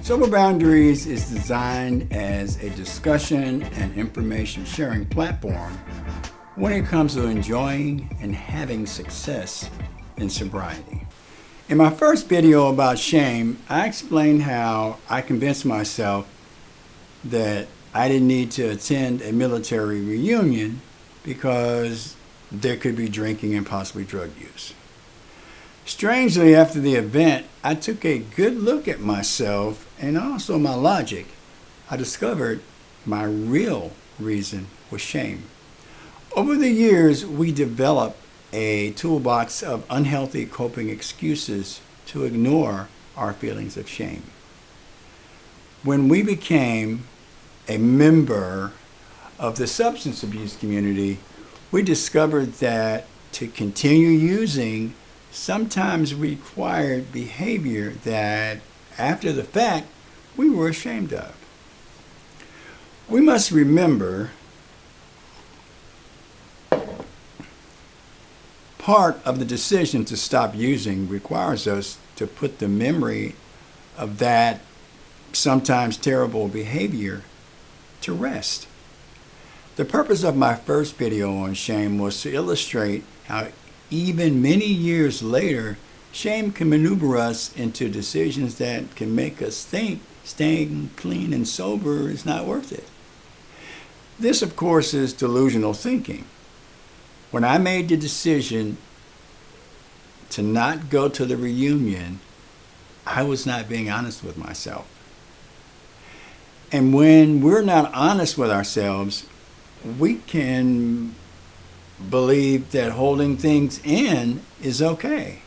Sober Boundaries is designed as a discussion and information sharing platform when it comes to enjoying and having success in sobriety. In my first video about shame, I explained how I convinced myself that I didn't need to attend a military reunion because there could be drinking and possibly drug use. Strangely, after the event, I took a good look at myself and also my logic. I discovered my real reason was shame. Over the years, we developed a toolbox of unhealthy coping excuses to ignore our feelings of shame. When we became a member of the substance abuse community, we discovered that to continue using sometimes required behavior that, after the fact, we were ashamed of. We must remember part of the decision to stop using requires us to put the memory of that sometimes terrible behavior to rest. The purpose of my first video on shame was to illustrate how even many years later, shame can maneuver us into decisions that can make us think staying clean and sober is not worth it. This, of course, is delusional thinking. When I made the decision to not go to the reunion, I was not being honest with myself. And when we're not honest with ourselves, we can believe that holding things in is okay.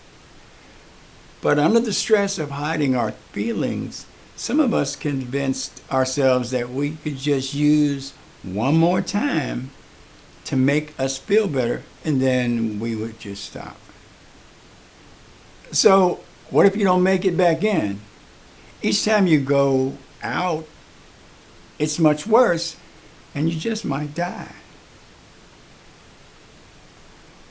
But under the stress of hiding our feelings, some of us convinced ourselves that we could just use one more time to make us feel better, and then we would just stop. So what if you don't make it back in? Each time you go out, it's much worse, and you just might die.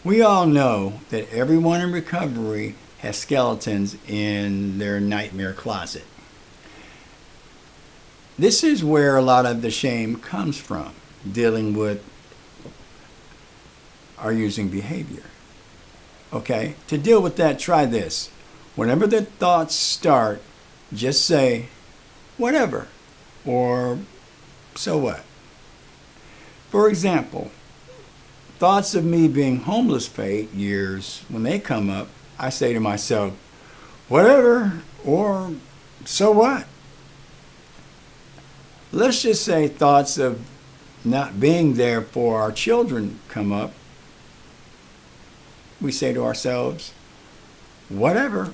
We all know that everyone in recovery has skeletons in their nightmare closet. This is where a lot of the shame comes from, dealing with our using behavior. Okay? To deal with that, try this. Whenever the thoughts start, just say, whatever, or so what. For example, thoughts of me being homeless for 8 years, when they come up, I say to myself, whatever, or so what? Let's just say thoughts of not being there for our children come up. We say to ourselves, whatever.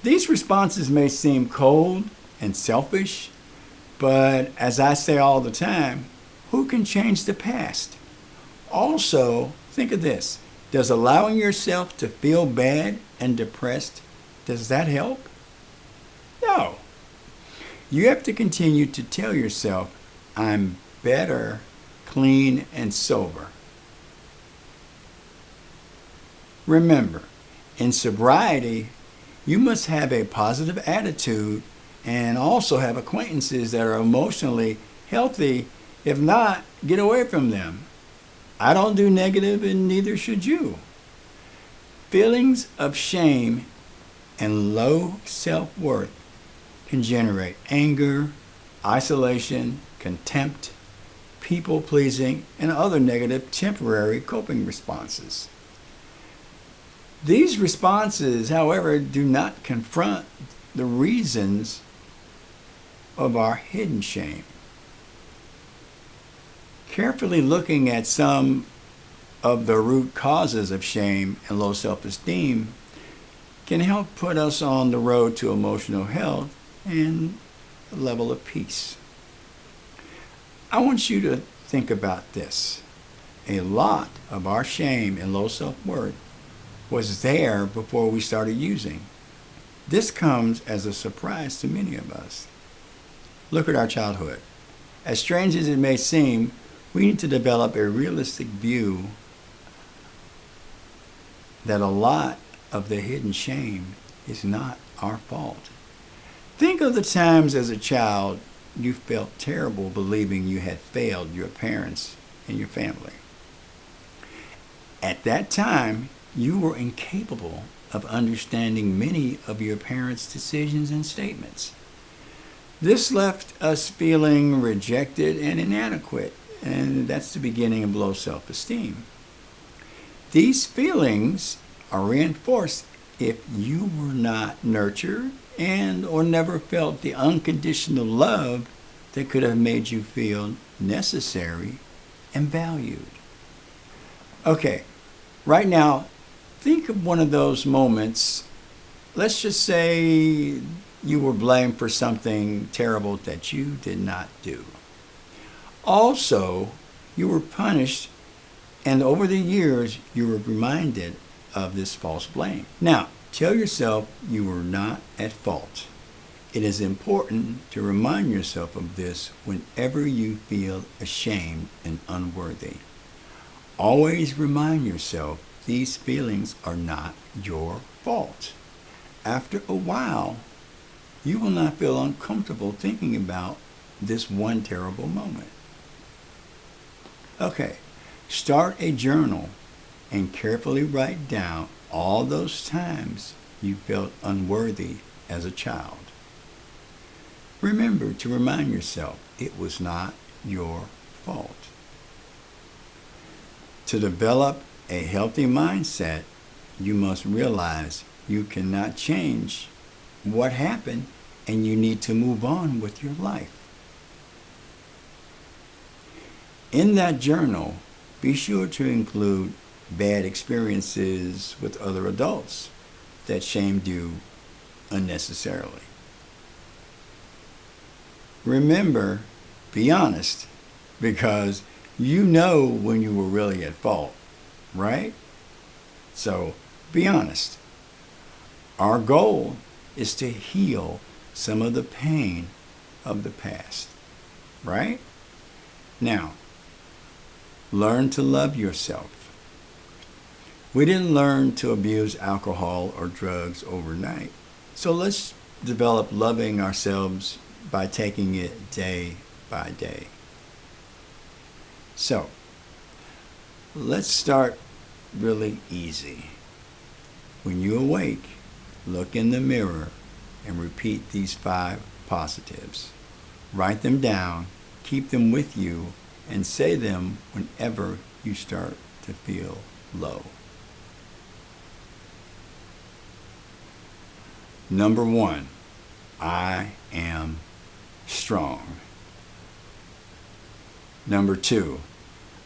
These responses may seem cold and selfish, but as I say all the time, who can change the past? Also, think of this. Does allowing yourself to feel bad and depressed, does that help? No. You have to continue to tell yourself, I'm better, clean, and sober. Remember, in sobriety, you must have a positive attitude and also have acquaintances that are emotionally healthy. If not, get away from them. I don't do negative, and neither should you. Feelings of shame and low self-worth can generate anger, isolation, contempt, people-pleasing, and other negative temporary coping responses. These responses, however, do not confront the reasons of our hidden shame. Carefully looking at some of the root causes of shame and low self-esteem can help put us on the road to emotional health and a level of peace. I want you to think about this. A lot of our shame and low self-worth was there before we started using. This comes as a surprise to many of us. Look at our childhood. As strange as it may seem, we need to develop a realistic view that a lot of the hidden shame is not our fault. Think of the times as a child you felt terrible believing you had failed your parents and your family. At that time, you were incapable of understanding many of your parents' decisions and statements. This left us feeling rejected and inadequate, and that's the beginning of low self-esteem. These feelings are reinforced if you were not nurtured and or never felt the unconditional love that could have made you feel necessary and valued. Okay, right now, think of one of those moments. Let's just say you were blamed for something terrible that you did not do. Also, you were punished, and over the years, you were reminded of this false blame. Now, tell yourself you were not at fault. It is important to remind yourself of this whenever you feel ashamed and unworthy. Always remind yourself these feelings are not your fault. After a while, you will not feel uncomfortable thinking about this one terrible moment. Okay, start a journal and carefully write down all those times you felt unworthy as a child. Remember to remind yourself it was not your fault. To develop a healthy mindset, you must realize you cannot change what happened and you need to move on with your life. In that journal, be sure to include bad experiences with other adults that shamed you unnecessarily. Remember, be honest, because you know when you were really at fault, right? So be honest. Our goal is to heal some of the pain of the past, right? Now, learn to love yourself. We didn't learn to abuse alcohol or drugs overnight. So let's develop loving ourselves by taking it day by day. So, let's start really easy. When you awake, look in the mirror and repeat these 5 positives. Write them down, keep them with you, and say them whenever you start to feel low. Number 1, I am strong. Number 2,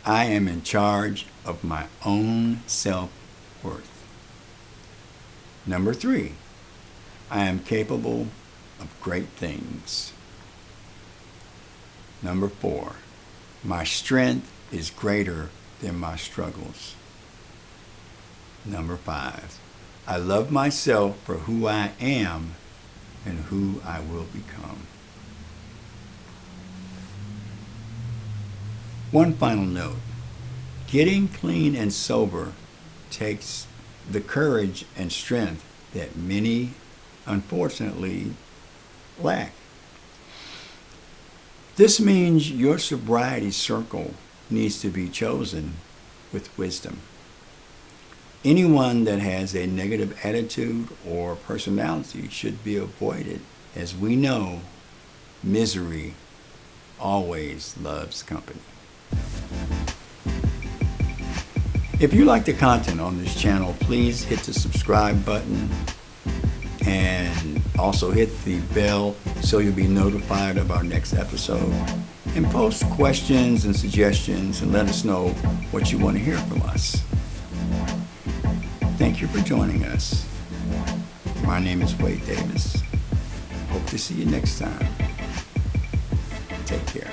I am in charge of my own self-worth. Number 3, I am capable of great things. Number 4, my strength is greater than my struggles. Number 5, I love myself for who I am and who I will become. One final note. Getting clean and sober takes the courage and strength that many, unfortunately, lack. This means your sobriety circle needs to be chosen with wisdom. Anyone that has a negative attitude or personality should be avoided, as we know misery always loves company. If you like the content on this channel, please hit the subscribe button and also hit the bell so you'll be notified of our next episode. And post questions and suggestions and let us know what you want to hear from us. Thank you for joining us. My name is Wade Davis. Hope to see you next time. Take care.